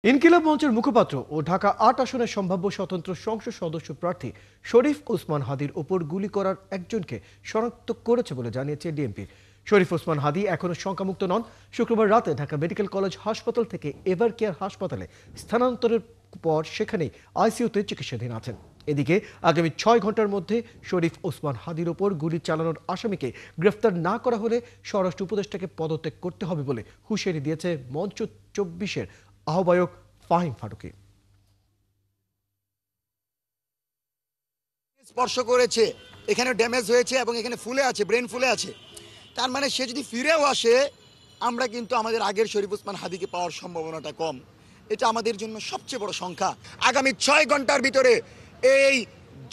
ইনকিলাব মঞ্চের মুখপাত্র ও ঢাকা ৮ আসনের সম্ভাব্য স্বতন্ত্র সংসদ সদস্য প্রার্থী শরীফ ওসমান হাদির ওপর গুলি করার একজনকে শনাক্ত করেছে বলে জানিয়েছে ডিএমপি। শরীফ ওসমান হাদি এখনো শঙ্কামুক্ত নন। শুক্রবার রাতে ঢাকা মেডিকেল কলেজ হাসপাতাল থেকে এভার কেয়ার হাসপাতালে স্থানান্তরের পর সেখানেই আইসিইউতে চিকিৎসাধীন আছেন। এদিকে আগামী ৬ ঘন্টার মধ্যে শরীফ ওসমান হাদির ওপর গুলি চালানোর আসামিকে গ্রেফতার না করা হলে স্বরাষ্ট্র উপদেষ্টাকে পদত্যাগ করতে হবে বলে হুঁশিয়ারি দিয়েছে মঞ্চ ২৪-এর আহ্বায়ক ফাহিম ফারুকী। স্পর্শ করেছে, এখানে ড্যামেজ হয়েছে এবং এখানে ফুলে আছে, ব্রেন ফুলে আছে। তার মানে সে যদি ফিরেও আসে, আমরা কিন্তু আমাদের আগের শরীফ ওসমান হাদিকে পাওয়ার সম্ভাবনাটা কম। এটা আমাদের জন্য সবচেয়ে বড় সংখ্যা। আগামী ৬ ঘন্টার ভিতরে এই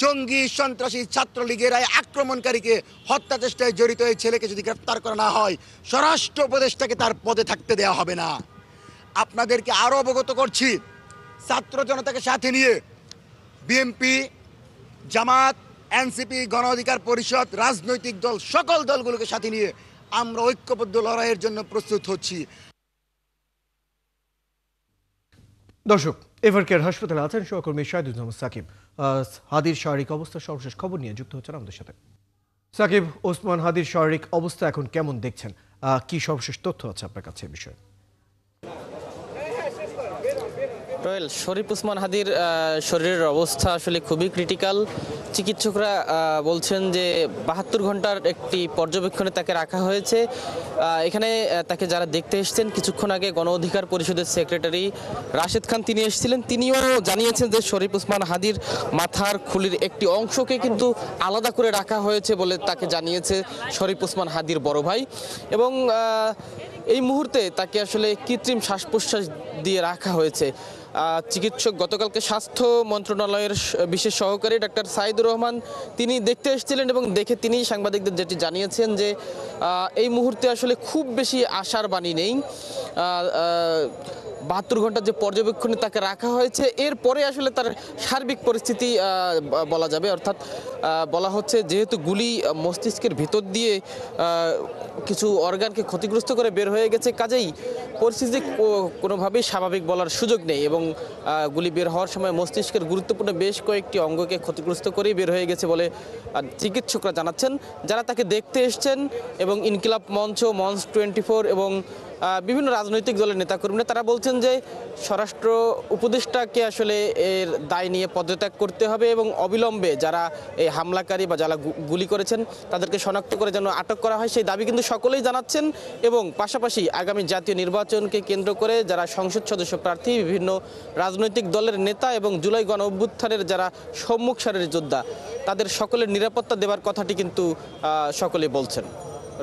জঙ্গি সন্ত্রাসী ছাত্রলীগের আক্রমণকারীকে হত্যা চেষ্টায় জড়িত এই ছেলেকে যদি গ্রেফতার করা না হয়, স্বরাষ্ট্র উপদেষ্টাকে তার পদে থাকতে দেওয়া হবে না। আপনাদেরকে আরও অবগত করছি, ছাত্র জনতাকে সাথে নিয়ে বিএনপি, জামাত, এনসিপি, গণ অধিকার পরিষদ, রাজনৈতিক দল, সকল দলগুলোকে সাথে নিয়ে আমরা ঐক্যবদ্ধ লড়াইয়ের জন্য প্রস্তুত হচ্ছি। দর্শক, এভার কেয়ার হাসপাতালে আছেন সহকর্মী শাহিদুল সাকিব। হাদির শারীরিক অবস্থার সর্বশেষ খবর নিয়ে যুক্ত হচ্ছেন আমাদের সাথে। সাকিব, ওসমান হাদির শারীরিক অবস্থা এখন কেমন দেখছেন? কি সর্বশেষ তথ্য আছে আপনার কাছে এই বিষয়ে? শরীফ ওসমান হাদির শরীরের অবস্থা আসলে খুবই ক্রিটিক্যাল। চিকিৎসকরা বলছেন যে ৭২ ঘন্টার একটি পর্যবেক্ষণে তাকে রাখা হয়েছে। এখানে তাকে যারা দেখতে এসেছেন, কিছুক্ষণ আগে গণ অধিকার পরিষদের সেক্রেটারি রাশেদ খান তিনি এসেছিলেন, তিনিও জানিয়েছেন যে শরীফ ওসমান হাদির মাথার খুলির একটি অংশকে কিন্তু আলাদা করে রাখা হয়েছে বলে তাকে জানিয়েছে শরীফ ওসমান হাদির বড় ভাই। এবং এই মুহূর্তে তাকে আসলে কৃত্রিম শ্বাস প্রশ্বাস দিয়ে রাখা হয়েছে। চিকিৎসক গতকালকে স্বাস্থ্য মন্ত্রণালয়ের বিশেষ সহকারী ডাক্তার সাইদুর রহমান তিনি দেখতে এসেছিলেন এবং দেখে তিনি সাংবাদিকদের যেটি জানিয়েছেন যে এই মুহূর্তে আসলে খুব বেশি আশার বাণী নেই। ৭২ ঘন্টা যে পর্যবেক্ষণে তাকে রাখা হয়েছে, এরপরে আসলে তার সার্বিক পরিস্থিতি বলা যাবে। অর্থাৎ বলা হচ্ছে যেহেতু গুলি মস্তিষ্কের ভিতর দিয়ে কিছু অর্গানকে ক্ষতিগ্রস্ত করে বের হয়ে গেছে, কাজেই পরিস্থিতি কোনোভাবেই স্বাভাবিক বলার সুযোগ নেই এবং গুলি বের হওয়ার সময় মস্তিষ্কের গুরুত্বপূর্ণ বেশ কয়েকটি অঙ্গকে ক্ষতিগ্রস্ত করেই বের হয়ে গেছে বলে চিকিৎসকরা জানাচ্ছেন। যারা তাকে দেখতে এসছেন এবং ইনকিলাব মঞ্চ, মঞ্চ 24 এবং বিভিন্ন রাজনৈতিক দলের নেতাকর্মীরা তারা বলছেন যে স্বরাষ্ট্র উপদেষ্টাকে আসলে এর দায় নিয়ে পদত্যাগ করতে হবে এবং অবিলম্বে যারা এই হামলাকারী বা যারা গুলি করেছেন তাদেরকে শনাক্ত করে যেন আটক করা হয়, সেই দাবি কিন্তু সকলেই জানাচ্ছেন। এবং পাশাপাশি আগামী জাতীয় নির্বাচনকে কেন্দ্র করে যারা সংসদ সদস্য প্রার্থী, বিভিন্ন রাজনৈতিক দলের নেতা এবং জুলাই গণ অভ্যুত্থানের যারা সম্মুখ সারির যোদ্ধা, তাদের সকলের নিরাপত্তা দেওয়ার কথাটি কিন্তু সকলেই বলছেন।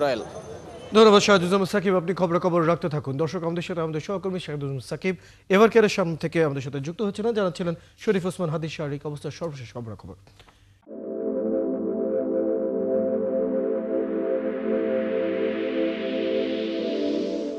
রয়েল, ধন্যবাদ শাহিদুল সাকিব, আপনি খবর রাখতে থাকুন। দর্শক, আমাদের সাথে আমাদের সহকর্মী শাহিদুল সাকিব এভার কেয়ারের সামনে থেকে আমাদের সাথে যুক্ত হচ্ছিলেন, জানাচ্ছিলেন শরীফ ওসমান হাদির শারীরিক অবস্থার সর্বশেষ খবর।